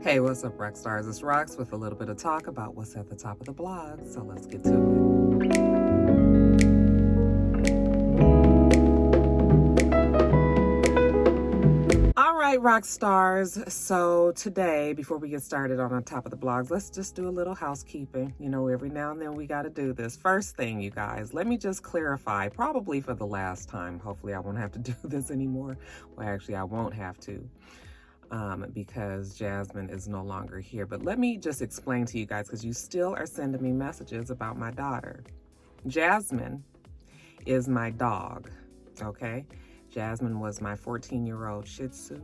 Hey, what's up, rock stars? It's Rox with a little bit of talk about what's at the top of the blog. So let's get to it. All right, rock stars. So today, before we get started on top of the blogs, let's just do a little housekeeping. You know, every now and then we got to do this. First thing, you guys, let me just clarify, probably for the last time. Hopefully I won't have to do this anymore. Well, actually, I won't have to. Because Jasmine is no longer here. But let me just explain to you guys, because you still are sending me messages about my daughter. Jasmine is my dog, okay? Jasmine was my 14-year-old Shih Tzu,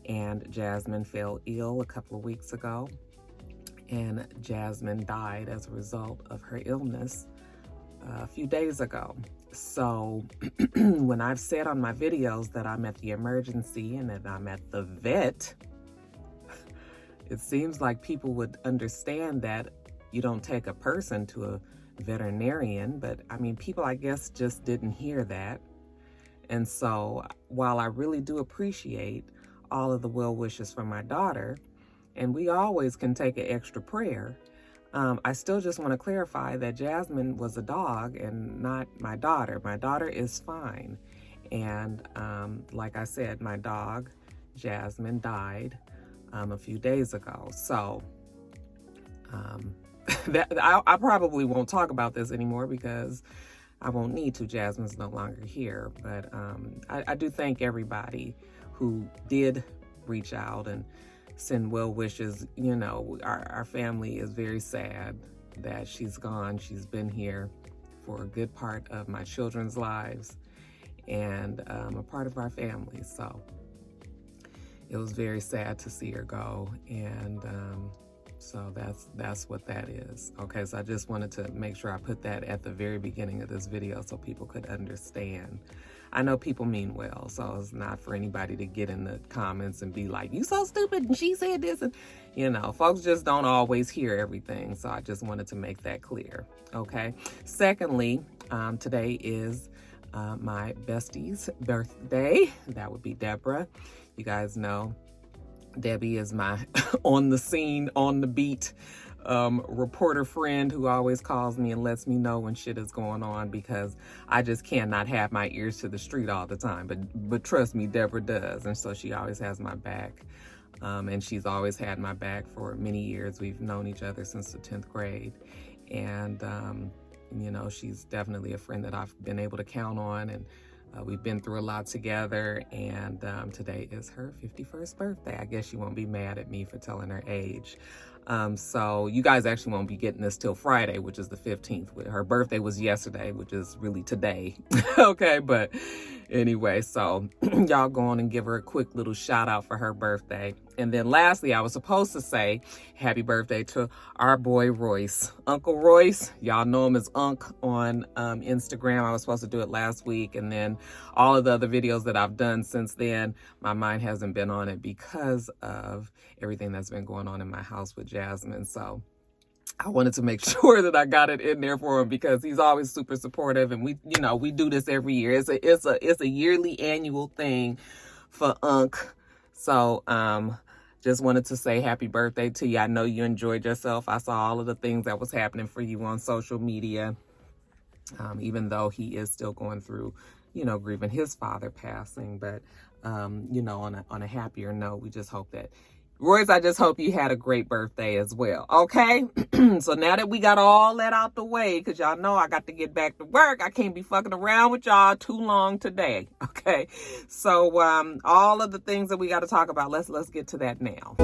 and Jasmine fell ill a couple of weeks ago, and Jasmine died as a result of her illness a few days ago. So when I've said on my videos that I'm at the emergency and that I'm at the vet, it seems like people would understand that you don't take a person to a veterinarian, but I mean, people, I guess, just didn't hear that. And so while I really do appreciate all of the well wishes for my daughter, and we always can take an extra prayer, I still just want to clarify that Jasmine was a dog and not my daughter. My daughter is fine. And like I said, my dog, Jasmine, died a few days ago. So I probably won't talk about this anymore because I won't need to. Jasmine's no longer here. But I do thank everybody who did reach out and send well wishes. You know, our family is very sad that she's gone. She's been here for a good part of my children's lives and a part of our family. So it was very sad to see her go. And so that's what that is. Okay, so I just wanted to make sure I put that at the very beginning of this video so people could understand. I know people mean well, so it's not for anybody to get in the comments and be like, you so stupid and she said this, and you know, folks just don't always hear everything. So I just wanted to make that clear. Okay. Secondly, today is my bestie's birthday. That would be Deborah. You guys know Debbie is my on the scene, on the beat reporter friend who always calls me and lets me know when shit is going on, because I just cannot have my ears to the street all the time. But trust me, Deborah does. And so she always has my back. And she's always had my back for many years. We've known each other since the 10th grade. And, you know, she's definitely a friend that I've been able to count on. And we've been through a lot together, and today is her 51st birthday. I guess she won't be mad at me for telling her age. So you guys actually won't be getting this till Friday, which is the 15th. Her birthday was yesterday, which is really today. Okay, but anyway, so y'all go on and give her a quick little shout out for her birthday. And then lastly, I was supposed to say happy birthday to our boy Royce. Uncle Royce, y'all know him as Unc on Instagram. I was supposed to do it last week, and then all of the other videos that I've done since then, my mind hasn't been on it because of everything that's been going on in my house with Jasmine. So I wanted to make sure that I got it in there for him, because he's always super supportive, and we do this every year. It's a yearly annual thing for Unc. So just wanted to say happy birthday to you. I know you enjoyed yourself. I saw all of the things that was happening for you on social media, even though he is still going through, you know, grieving his father passing. But you know, on a happier note, we just hope that Royce, I just hope you had a great birthday as well. Okay. So now that we got all that out the way, because y'all know I got to get back to work. I can't be fucking around with y'all too long today. Okay. So all of the things that we got to talk about, let's get to that now.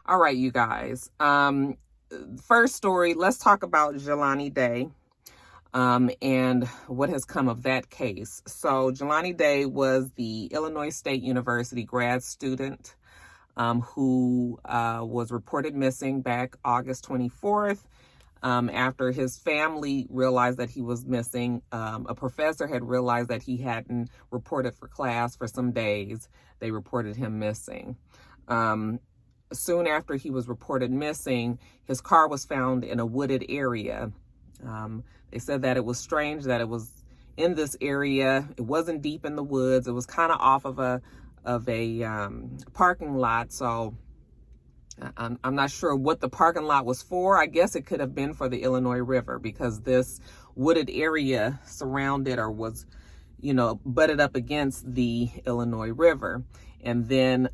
All right, you guys. First story, let's talk about Jelani Day. And what has come of that case. So Jelani Day was the Illinois State University grad student who was reported missing back August 24th. After his family realized that he was missing, a professor had realized that he hadn't reported for class for some days. They reported him missing. Soon after he was reported missing, his car was found in a wooded area. They said that it was strange that it was in this area. It wasn't deep in the woods. It was kind of off of a parking lot. So I'm not sure what the parking lot was for. I guess it could have been for the Illinois River, because this wooded area surrounded or was, you know, butted up against the Illinois River. And then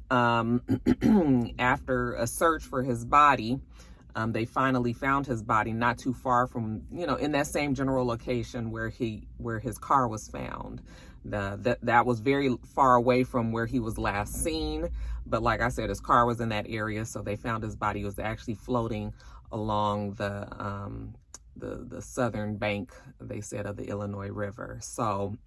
after a search for his body, they finally found his body not too far from, you know, in that same general location where his car was found. That was very far away from where he was last seen. But like I said, his car was in that area, so they found his body was actually floating along the southern bank, they said, of the Illinois River. So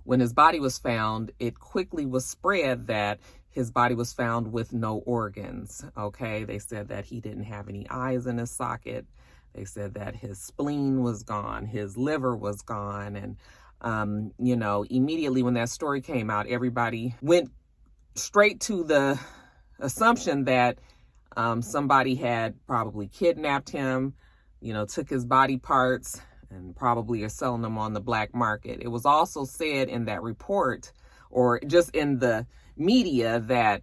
when his body was found, it quickly was spread that his body was found with no organs. Okay, they said that he didn't have any eyes in his socket. They said that his spleen was gone, his liver was gone, and you know, immediately when that story came out, everybody went straight to the assumption that somebody had probably kidnapped him, you know, took his body parts and probably are selling them on the black market. It was also said in that report, or just in the media, that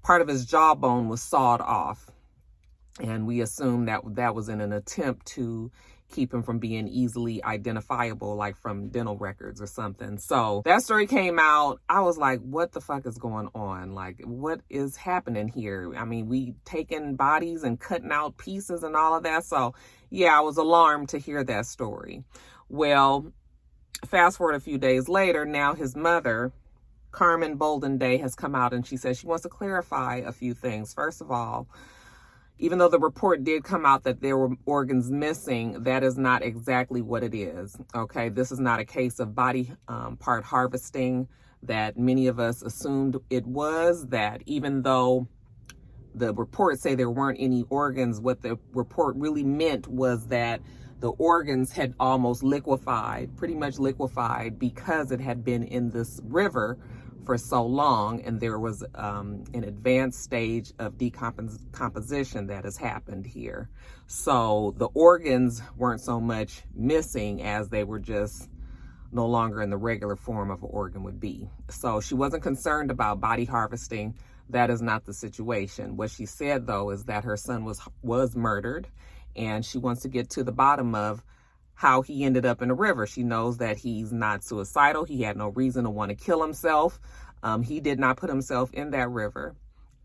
part of his jawbone was sawed off. And we assume that that was in an attempt to keep him from being easily identifiable, like from dental records or something. So that story came out. I was like, what the fuck is going on? Like, what is happening here? I mean, we taking bodies and cutting out pieces and all of that. So yeah, I was alarmed to hear that story. Well, fast forward a few days later, now his mother, Carmen Bolden Day, has come out and she says she wants to clarify a few things. First of all, even though the report did come out that there were organs missing, that is not exactly what it is. Okay, this is not a case of body part harvesting that many of us assumed it was. That even though the reports say there weren't any organs, what the report really meant was that the organs had almost liquefied, pretty much liquefied, because it had been in this river for so long, and there was an advanced stage of decomposition that has happened here. So the organs weren't so much missing as they were just no longer in the regular form of an organ would be. So she wasn't concerned about body harvesting. That is not the situation. What she said, though, is that her son was murdered, and she wants to get to the bottom of how he ended up in the river. She knows that he's not suicidal. He had no reason to want to kill himself. He did not put himself in that river,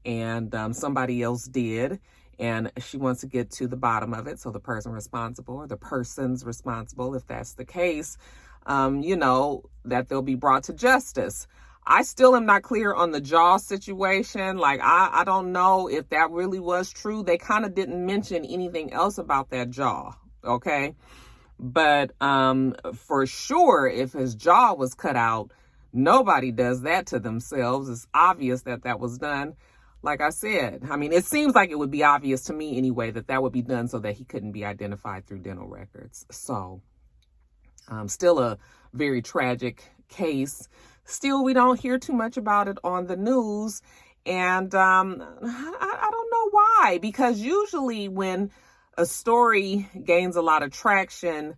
and somebody else did. And she wants to get to the bottom of it. So the person responsible, or the persons responsible, if that's the case, you know, that they'll be brought to justice. I still am not clear on the jaw situation. Like, I don't know if that really was true. They kind of didn't mention anything else about that jaw. Okay. But for sure, if his jaw was cut out, nobody does that to themselves. It's obvious that that was done. Like I said, I mean, it seems like it would be obvious to me anyway that that would be done so that he couldn't be identified through dental records. So still a very tragic case. Still, we don't hear too much about it on the news. And I don't know why, because usually when a story gains a lot of traction,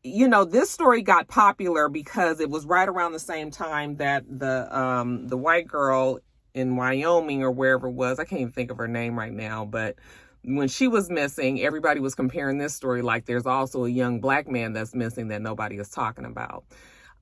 you know, this story got popular because it was right around the same time that the white girl in Wyoming or wherever it was, I can't even think of her name right now, but when she was missing, everybody was comparing this story like there's also a young black man that's missing that nobody is talking about.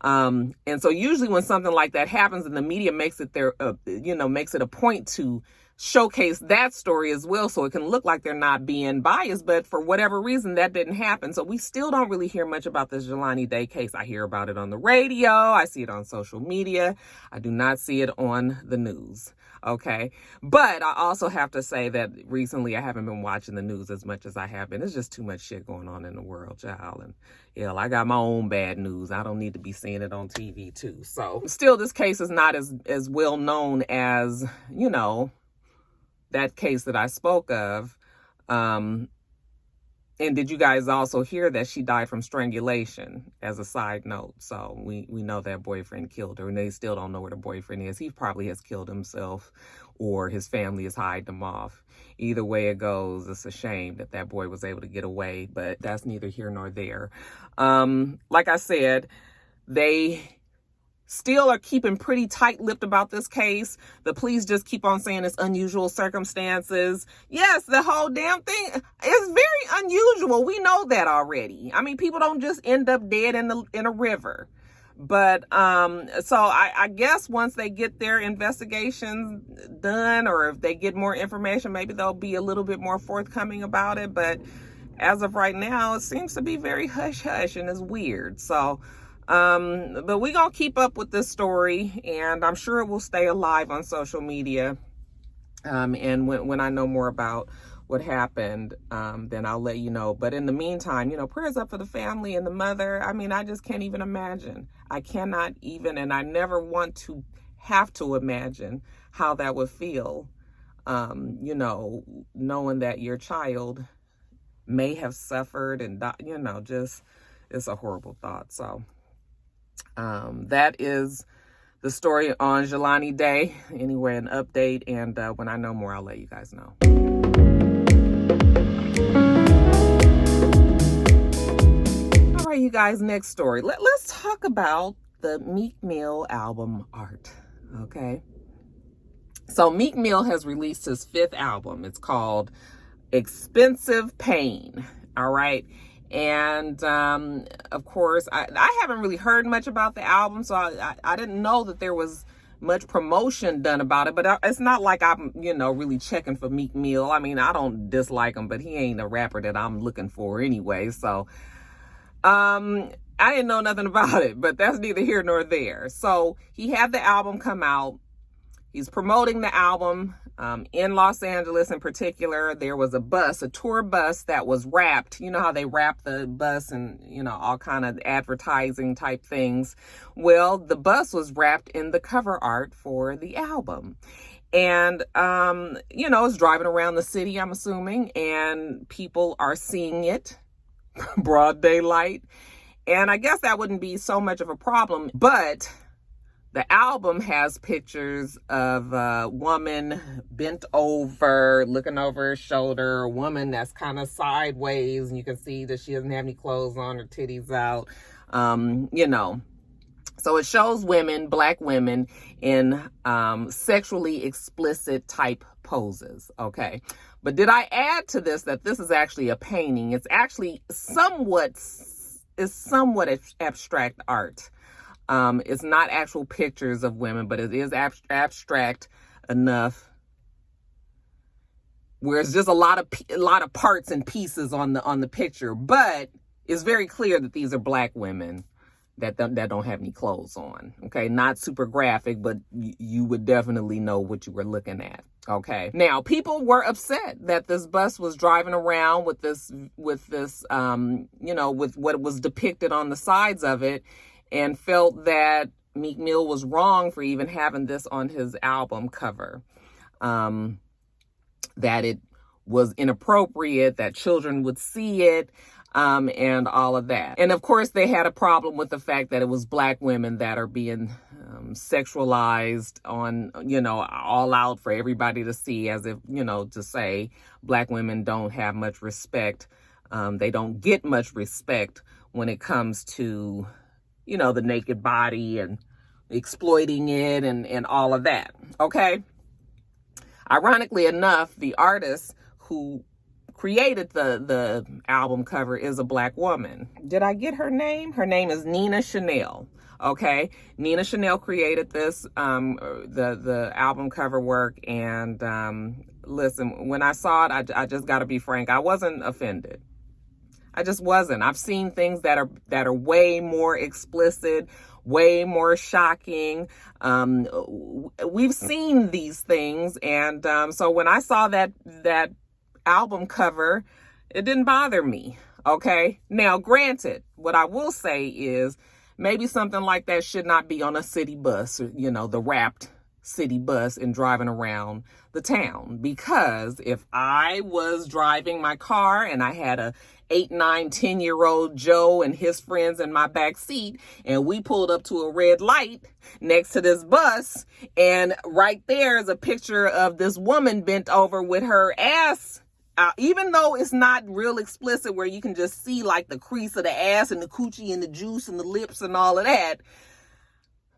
And so usually when something like that happens and the media makes it makes it a point to showcase that story as well, so it can look like they're not being biased, but for whatever reason that didn't happen. So we still don't really hear much about this Jelani Day case. I hear about it on the radio, I see it on social media, I do not see it on the news. Okay, but I also have to say that recently I haven't been watching the news as much as I have been. There's just too much shit going on in the world, child, and hell, I got my own bad news. I don't need to be seeing it on TV too. So still, this case is not as well known as, you know, that case that I spoke of. And did you guys also hear that she died from strangulation, as a side note? So we know that boyfriend killed her, and they still don't know where the boyfriend is. He probably has killed himself, or his family is hiding him off. Either way it goes, it's a shame that that boy was able to get away, but that's neither here nor there. Like I said, they still are keeping pretty tight-lipped about this case. The police just keep on saying it's unusual circumstances. Yes, the whole damn thing is very unusual. We know that already. I mean, people don't just end up dead in a river. But so I guess once they get their investigations done, or if they get more information, maybe they'll be a little bit more forthcoming about it. But as of right now, it seems to be very hush-hush, and it's weird. So but we're gonna keep up with this story, and I'm sure it will stay alive on social media. And when I know more about what happened, then I'll let you know. But in the meantime, prayers up for the family and the mother. I mean, I just can't even imagine. I cannot even, and I never want to have to imagine how that would feel, knowing that your child may have suffered and, just, it's a horrible thought. So that is the story on Jelani Day. Anyway, an update, and when I know more, I'll let you guys know. All right, you guys, next story. Let's talk about the Meek Mill album art, okay? So Meek Mill has released his 5th album. It's called Expensive Pain, all right? And of course, I haven't really heard much about the album, so I didn't know that there was much promotion done about it. But it's not like I'm, really checking for Meek Mill. I mean, I don't dislike him, but he ain't a rapper that I'm looking for anyway. So I didn't know nothing about it, but that's neither here nor there. So he had the album come out. He's promoting the album. In Los Angeles in particular, there was a tour bus that was wrapped. You know how they wrap the bus and, all kind of advertising type things. Well, the bus was wrapped in the cover art for the album. And, it's driving around the city, I'm assuming, and people are seeing it, broad daylight. And I guess that wouldn't be so much of a problem, but the album has pictures of a woman bent over, looking over her shoulder, a woman that's kind of sideways, and you can see that she doesn't have any clothes on, her titties out, So it shows women, Black women, in sexually explicit type poses, okay? But did I add to this that this is actually a painting? It's actually somewhat abstract art. It's not actual pictures of women, but it is abstract enough where it's just a lot of parts and pieces on the picture. But it's very clear that these are Black women that don't have any clothes on. Okay, not super graphic, but you would definitely know what you were looking at. Okay, now people were upset that this bus was driving around with this with what was depicted on the sides of it, and felt that Meek Mill was wrong for even having this on his album cover. That it was inappropriate, that children would see it, and all of that. And of course, they had a problem with the fact that it was Black women that are being sexualized on, all out for everybody to see, as if, to say Black women don't have much respect. They don't get much respect when it comes to the naked body and exploiting it and all of that, okay? Ironically enough, the artist who created the album cover is a Black woman. Did I get her name? Her name is Nina Chanel, okay? Nina Chanel created this, the album cover work, and listen, when I saw it, I just gotta be frank, I wasn't offended. I just wasn't. I've seen things that are way more explicit, way more shocking. We've seen these things, and so when I saw that album cover, it didn't bother me. Okay. Now, granted, what I will say is maybe something like that should not be on a city bus. The wrapped city bus and driving around the town. Because if I was driving my car and I had a 8, 9, 10-year-old Joe and his friends in my back seat, and we pulled up to a red light next to this bus, and right there is a picture of this woman bent over with her ass, even though it's not real explicit where you can just see like the crease of the ass and the coochie and the juice and the lips and all of that.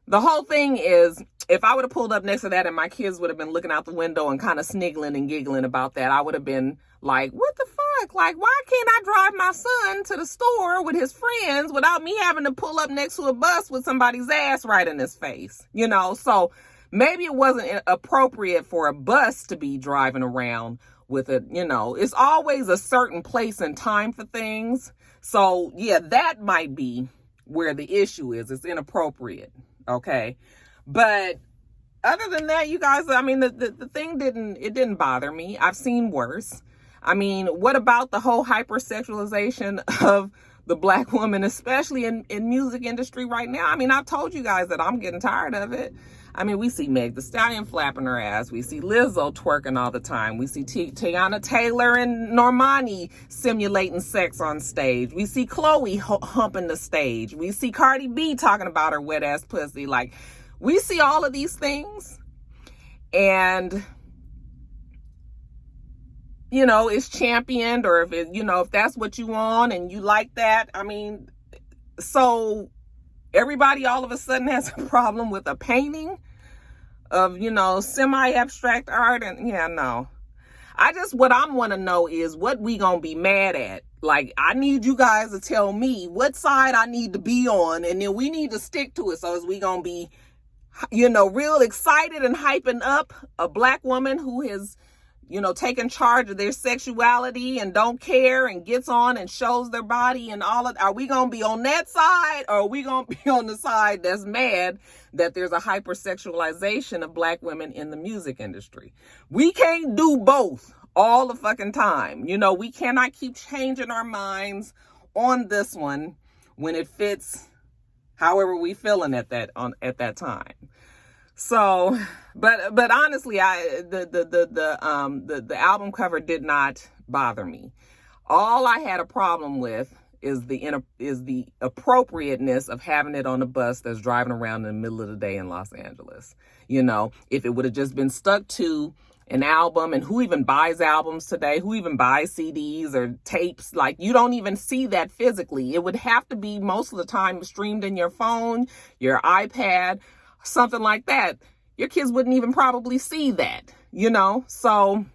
The whole thing is, if I would have pulled up next to that and my kids would have been looking out the window and kind of sniggling and giggling about that, I would have been like, what the fuck? Like, why can't I drive my son to the store with his friends without me having to pull up next to a bus with somebody's ass right in his face? You know, so maybe it wasn't appropriate for a bus to be driving around with it. You know, it's always a certain place and time for things. So yeah, that might be where the issue is. It's inappropriate. Okay. But other than that, you guys, I mean, the thing didn't bother me. I've seen worse. I mean, what about the whole hypersexualization of the Black woman, especially in music industry right now? I mean, I've told you guys that I'm getting tired of it. I mean, we see Meg Thee Stallion flapping her ass. We see Lizzo twerking all the time. We see Tiana Taylor and Normani simulating sex on stage. We see Chloe humping the stage. We see Cardi B talking about her wet ass pussy. Like, we see all of these things, and you know, it's championed, or if it, you know, if that's what you want and you like that. I mean, so everybody all of a sudden has a problem with a painting of, you know, semi-abstract art. And yeah, no. What I want to know is what we gonna be mad at. Like, I need you guys to tell me what side I need to be on, and then we need to stick to it. So is we gonna be, you know, real excited and hyping up a Black woman who has, you know, taking charge of their sexuality and don't care and gets on and shows their body and all of, are we going to be on that side, or are we going to be on the side that's mad that there's a hypersexualization of Black women in the music industry? We can't do both all the fucking time. You know, we cannot keep changing our minds on this one when it fits however we feeling at that time. So, but honestly, the album cover did not bother me. All I had a problem with is the appropriateness of having it on a bus that's driving around in the middle of the day in Los Angeles. You know, if it would have just been stuck to an album, and who even buys albums today? Who even buys CDs or tapes? Like, you don't even see that physically. It would have to be most of the time streamed in your phone, your iPad, something like that. Your kids wouldn't even probably see that, you know? So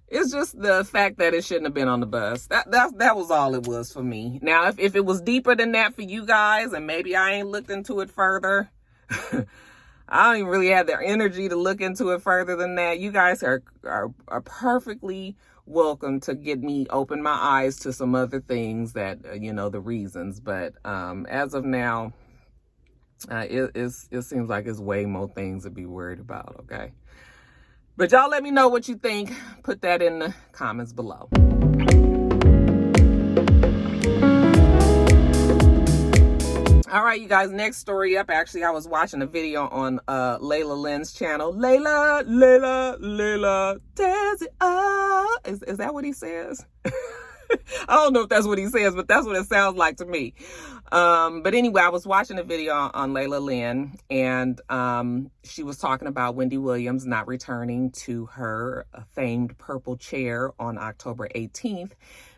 it's just the fact that it shouldn't have been on the bus. That was all it was for me. Now, if it was deeper than that for you guys, and maybe I ain't looked into it further, I don't even really have the energy to look into it further than that. You guys are perfectly welcome to get me open my eyes to some other things that, you know, the reasons. But as of now, it seems like it's way more things to be worried about, okay? But y'all let me know what you think. Put that in the comments below. All right, you guys, next story up. Actually, I was watching a video on Layla Lynn's channel. Layla, does it all? Is that what he says? I don't know if that's what he says, but that's what it sounds like to me. But anyway, I was watching a video on Layla Lynn, and she was talking about Wendy Williams not returning to her famed purple chair on October 18th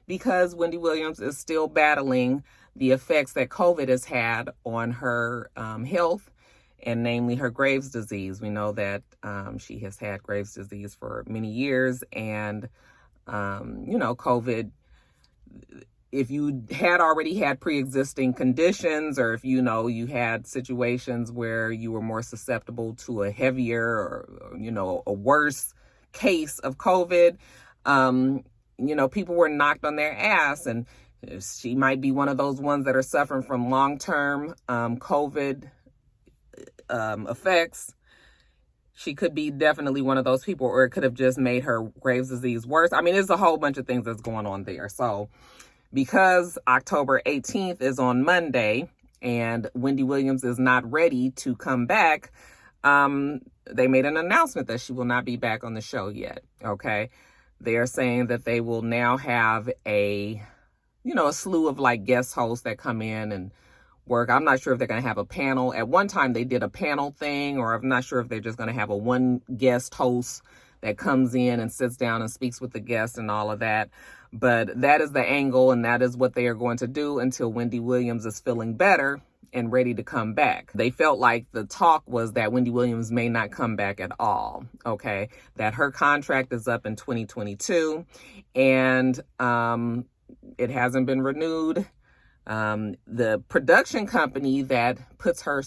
because Wendy Williams is still battling the effects that COVID has had on her health, and namely her Graves' disease. We know that she has had Graves' disease for many years, and, you know, COVID, if you had already had pre-existing conditions, or if, you know, you had situations where you were more susceptible to a heavier or, you know, a worse case of COVID, you know, people were knocked on their ass, and she might be one of those ones that are suffering from long-term COVID effects. She could be definitely one of those people, or it could have just made her Graves' disease worse. I mean, there's a whole bunch of things that's going on there. So because October 18th is on Monday, and Wendy Williams is not ready to come back, they made an announcement that she will not be back on the show yet. Okay. They're saying that they will now have a slew of like guest hosts that come in and work. I'm not sure if they're going to have a panel. At one time they did a panel thing, or I'm not sure if they're just going to have a one guest host that comes in and sits down and speaks with the guests and all of that. But that is the angle, and that is what they are going to do until Wendy Williams is feeling better and ready to come back. They felt like the talk was that Wendy Williams may not come back at all, okay? That her contract is up in 2022, and it hasn't been renewed. The production company that puts her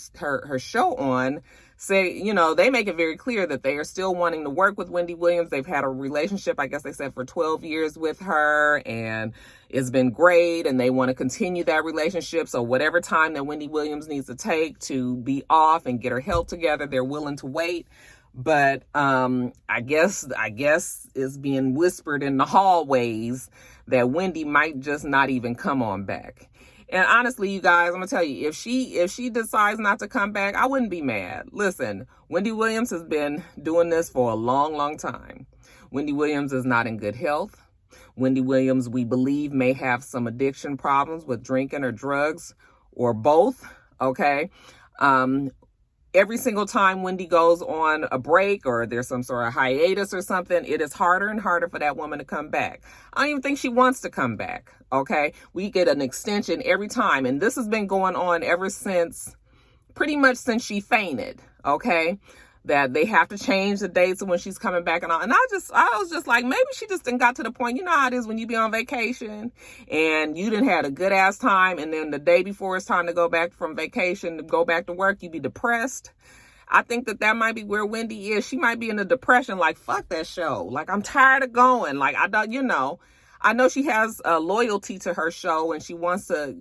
show on say, they make it very clear that they are still wanting to work with Wendy Williams. They've had a relationship, I guess they said, for 12 years with her, and it's been great, and they want to continue that relationship. So whatever time that Wendy Williams needs to take to be off and get her health together, they're willing to wait. But I guess it's being whispered in the hallways that Wendy might just not even come on back. And honestly, you guys, I'm gonna tell you, if she decides not to come back, I wouldn't be mad. Listen, Wendy Williams has been doing this for a long, long time. Wendy Williams is not in good health. Wendy Williams, we believe, may have some addiction problems with drinking or drugs or both, okay? Every single time Wendy goes on a break or there's some sort of hiatus or something, it is harder and harder for that woman to come back. I don't even think she wants to come back, okay? We get an extension every time, and this has been going on ever since, pretty much since she fainted, okay? That they have to change the dates of when she's coming back and all. And I was just like, maybe she just didn't got to the point. You know how it is when you be on vacation and you didn't had a good ass time, and then the day before it's time to go back from vacation to go back to work, you be depressed. I think that might be where Wendy is. She might be in a depression, like, fuck that show. Like, I'm tired of going. Like, I know she has a loyalty to her show, and she wants to,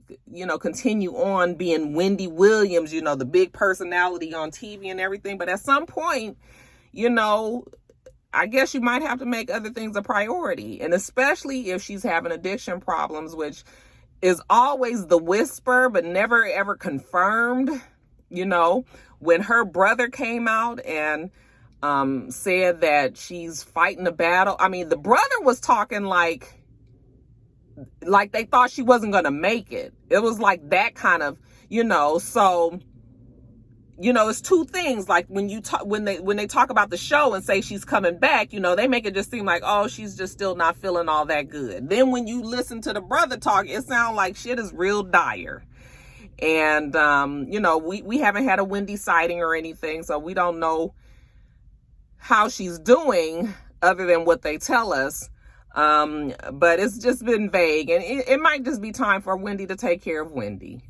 continue on being Wendy Williams, the big personality on TV and everything. But at some point, I guess you might have to make other things a priority. And especially if she's having addiction problems, which is always the whisper, but never ever confirmed. When her brother came out and said that she's fighting a battle. I mean, the brother was talking like they thought she wasn't going to make it. It was like that kind of, so, it's two things. Like when they talk about the show and say she's coming back, they make it just seem like, oh, she's just still not feeling all that good. Then when you listen to the brother talk, it sounds like shit is real dire. And, we haven't had a Wendy sighting or anything, so we don't know how she's doing other than what they tell us. But it's just been vague, and it might just be time for Wendy to take care of Wendy.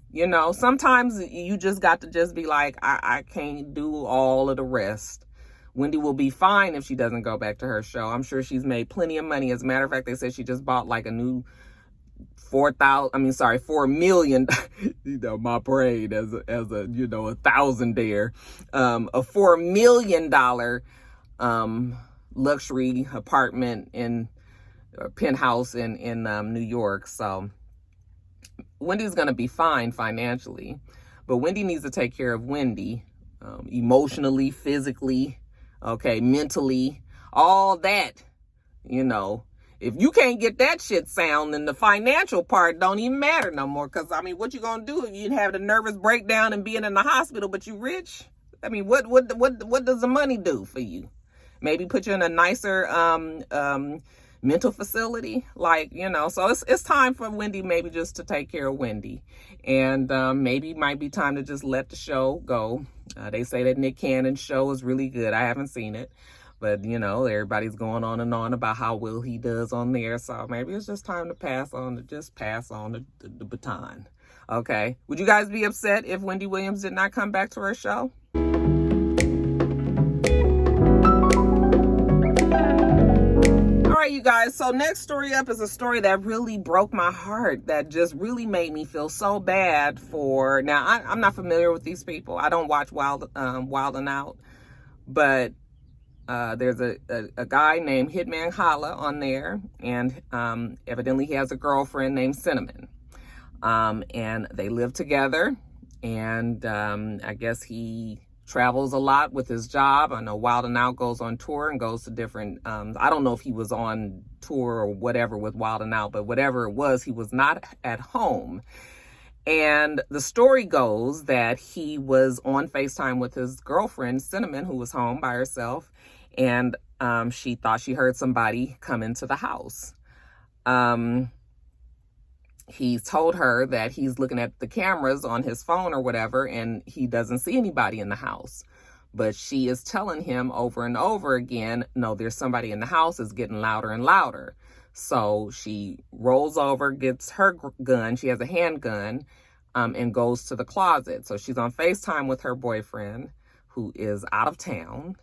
Sometimes you just got to just be like, I can't do all of the rest. Wendy will be fine if she doesn't go back to her show. I'm sure she's made plenty of money. As a matter of fact, they said she just bought like a new $4 million, my brain as a, $1,000 there, a $4 million, luxury apartment in a penthouse in New York. So Wendy's going to be fine financially, but Wendy needs to take care of Wendy, emotionally, physically, okay, mentally, all that, If you can't get that shit sound, then the financial part don't even matter no more. Because, what you going to do if you have the nervous breakdown and being in the hospital, but you rich? What does the money do for you? Maybe put you in a nicer mental facility, so it's time for Wendy maybe just to take care of Wendy. And maybe might be time to just let the show go. They say that Nick Cannon's show is really good. I haven't seen it. But, everybody's going on and on about how well he does on there. So maybe it's just time to pass on the baton. Okay. Would you guys be upset if Wendy Williams did not come back to her show? All right, you guys. So next story up is a story that really broke my heart. That just really made me feel so bad for... Now, I'm not familiar with these people. I don't watch Wild and Out. But... there's a guy named HitmanHolla on there, and evidently he has a girlfriend named Cinnamon, and they live together, And I guess he travels a lot with his job. I know Wild 'N Out goes on tour and goes to different, I don't know if he was on tour or whatever with Wild 'N Out, but whatever it was, he was not at home. And the story goes that he was on FaceTime with his girlfriend, Cinnamon, who was home by herself. And she thought she heard somebody come into the house. He told her that he's looking at the cameras on his phone or whatever, and he doesn't see anybody in the house. But she is telling him over and over again, no, there's somebody in the house. It's getting louder and louder. So she rolls over, gets her gun. She has a handgun, and goes to the closet. So she's on FaceTime with her boyfriend, who is out of town.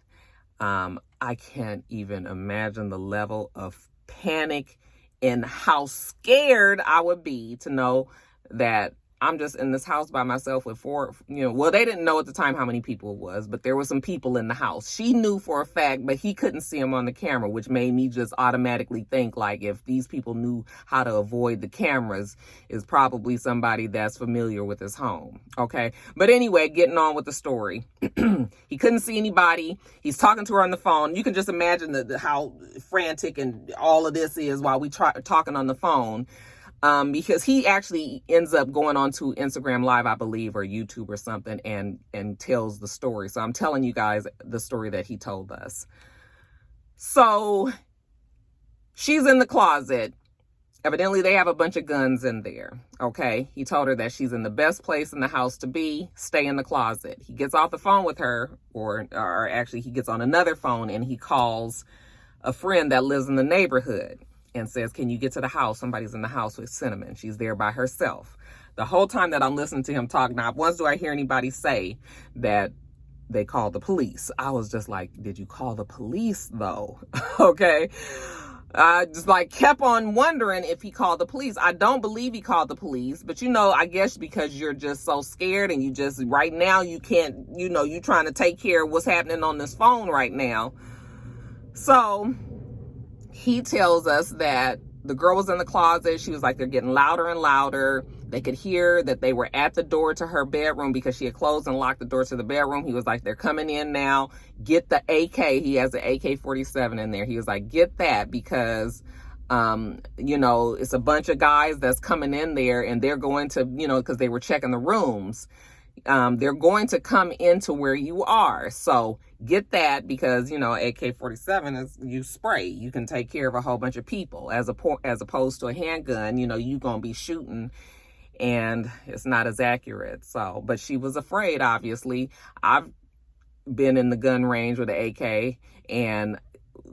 I can't even imagine the level of panic and how scared I would be to know that I'm just in this house by myself with four, well, they didn't know at the time how many people it was, but there were some people in the house. She knew for a fact, but he couldn't see them on the camera, which made me just automatically think, like, if these people knew how to avoid the cameras, is probably somebody that's familiar with his home. Okay. But anyway, getting on with the story. He couldn't see anybody. He's talking to her on the phone. You can just imagine how frantic and all of this is while we talking on the phone. Because he actually ends up going on to Instagram Live, I believe, or YouTube or something, and tells the story. So I'm telling you guys the story that he told us. So she's in the closet. Evidently, they have a bunch of guns in there. Okay. He told her that she's in the best place in the house to be. Stay in the closet. He gets off the phone with her, or actually he gets on another phone and he calls a friend that lives in the neighborhood and says, can you get to the house? Somebody's in the house with Cinnamon. She's there by herself. The whole time that I'm listening to him talk, not once do I hear anybody say that they called the police. I was just like, did you call the police though? Okay. I just kept on wondering if he called the police. I don't believe he called the police, but I guess because you're just so scared and you just, right now you can't, you're trying to take care of what's happening on this phone right now. So he tells us that the girl was in the closet. She was like, they're getting louder and louder. They could hear that they were at the door to her bedroom because she had closed and locked the door to the bedroom. He was like, they're coming in now. Get the AK. He has the AK-47 in there. He was like, get that because, it's a bunch of guys that's coming in there and they're going to, because they were checking the rooms. They're going to come into where you are. So get that because, AK-47 is you spray. You can take care of a whole bunch of people as opposed to a handgun, you're going to be shooting and it's not as accurate. So, but she was afraid, obviously. I've been in the gun range with an AK and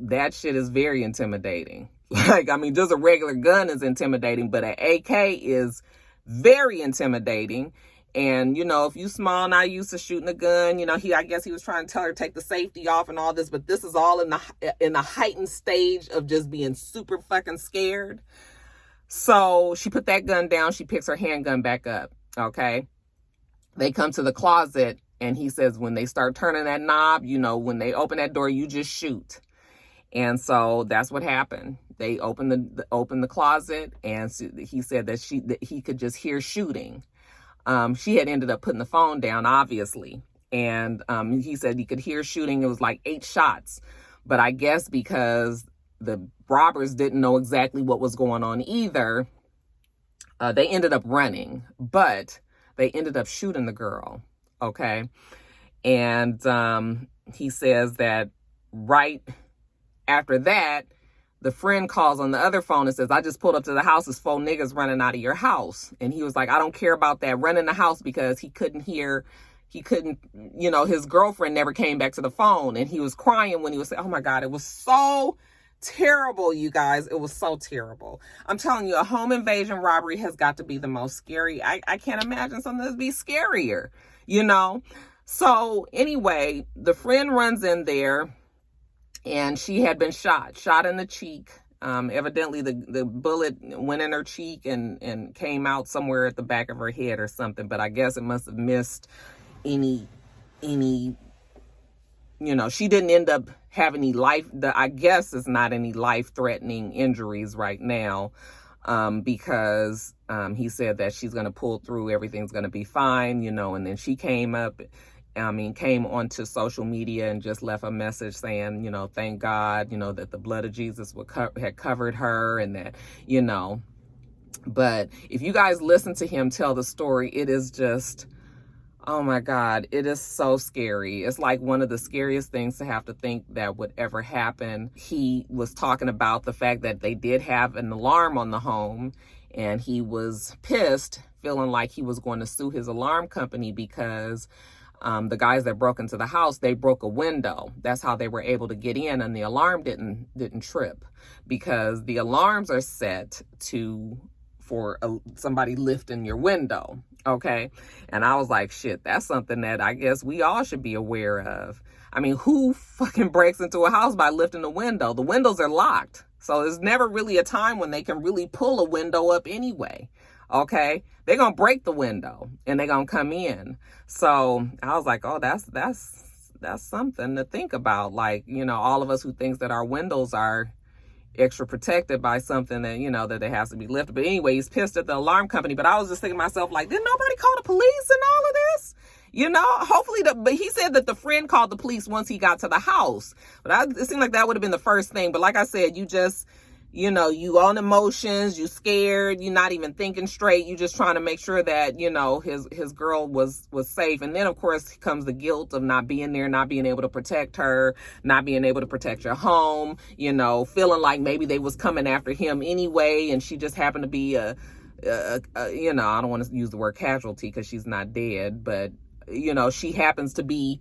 that shit is very intimidating. Just a regular gun is intimidating, but an AK is very intimidating. And, if you small, not used to shooting a gun, I guess he was trying to tell her, take the safety off and all this, but this is all in the heightened stage of just being super fucking scared. So she put that gun down. She picks her handgun back up. Okay. They come to the closet and he says, when they start turning that knob, when they open that door, you just shoot. And so that's what happened. They opened the closet and he said that he could just hear shooting. She had ended up putting the phone down, obviously. And he said he could hear shooting. It was like 8 shots. But I guess because the robbers didn't know exactly what was going on either, they ended up running. But they ended up shooting the girl. Okay. And he says that right after that, the friend calls on the other phone and says, I just pulled up to the house. There's 4 niggas running out of your house. And he was like, I don't care about that. Run in the house because he couldn't, his girlfriend never came back to the phone. And he was crying when he was saying, oh my God, it was so terrible, you guys. It was so terrible. I'm telling you, a home invasion robbery has got to be the most scary. I can't imagine something that'd be scarier, So anyway, the friend runs in there. And she had been shot in the cheek. Evidently, the bullet went in her cheek and came out somewhere at the back of her head or something. But I guess it must have missed any, she didn't end up having any I guess it's not any life-threatening injuries right now because He said that she's going to pull through, everything's going to be fine, and then she came onto social media and just left a message saying, thank God, that the blood of Jesus had covered her, and that, but if you guys listen to him tell the story, it is just, oh my God, it is so scary. It's like one of the scariest things to have to think that would ever happen. He was talking about the fact that they did have an alarm on the home, and he was pissed, feeling like he was going to sue his alarm company because the guys that broke into the house, they broke a window. That's how they were able to get in, and the alarm didn't trip, because the alarms are set for somebody lifting your window. Okay. And I was like, shit, that's something that I guess we all should be aware of. I mean, who fucking breaks into a house by lifting a window? The windows are locked. So there's never really a time when they can really pull a window up anyway. Okay. They're going to break the window and they're going to come in. So I was like, oh, that's something to think about. Like, all of us who thinks that our windows are extra protected by something that, that it has to be lifted. But anyway, he's pissed at the alarm company. But I was just thinking to myself, like, didn't nobody call the police and all of this? Hopefully, but he said that the friend called the police once he got to the house. But it seemed like that would have been the first thing. But like I said, you just, you on emotions, you scared, you're not even thinking straight. You just trying to make sure that, his girl was safe. And then, of course, comes the guilt of not being there, not being able to protect her, not being able to protect your home, feeling like maybe they was coming after him anyway. And she just happened to be I don't want to use the word casualty because she's not dead, but, she happens to be,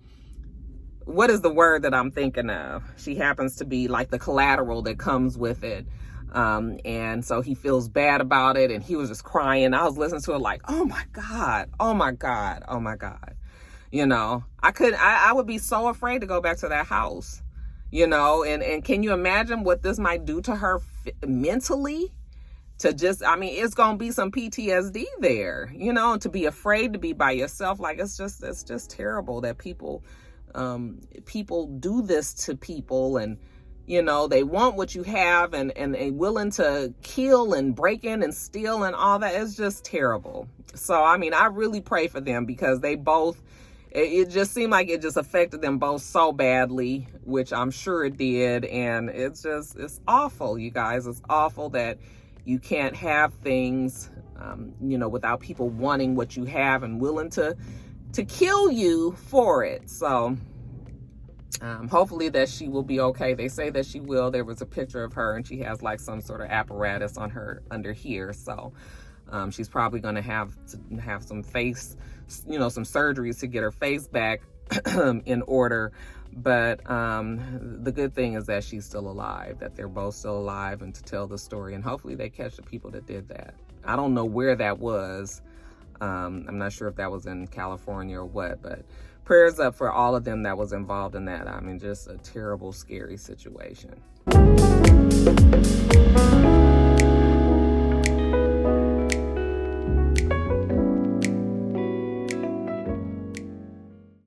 what is the word that I'm thinking of? She happens to be like the collateral that comes with it. And so he feels bad about it, and he was just crying. I was listening to it like, oh my God, oh my God, oh my God. I would be so afraid to go back to that house, and can you imagine what this might do to her mentally? It's going to be some PTSD there, to be afraid to be by yourself. Like, it's just terrible that people do this to people, and, they want what you have, and they willing to kill and break in and steal and all that. It's just terrible. So, I really pray for them, because they both, it just seemed like it just affected them both so badly, which I'm sure it did. And it's awful, you guys. It's awful that you can't have things, without people wanting what you have and willing to kill you for it. So hopefully that she will be okay. They say that she will. There was a picture of her, and she has like some sort of apparatus on her under here. So she's probably going to have some face, some surgeries to get her face back in order. But the good thing is that she's still alive, that they're both still alive, and to tell the story. And hopefully they catch the people that did that. I don't know where that was. I'm not sure if that was in California or what, but prayers up for all of them that was involved in that. Just a terrible, scary situation.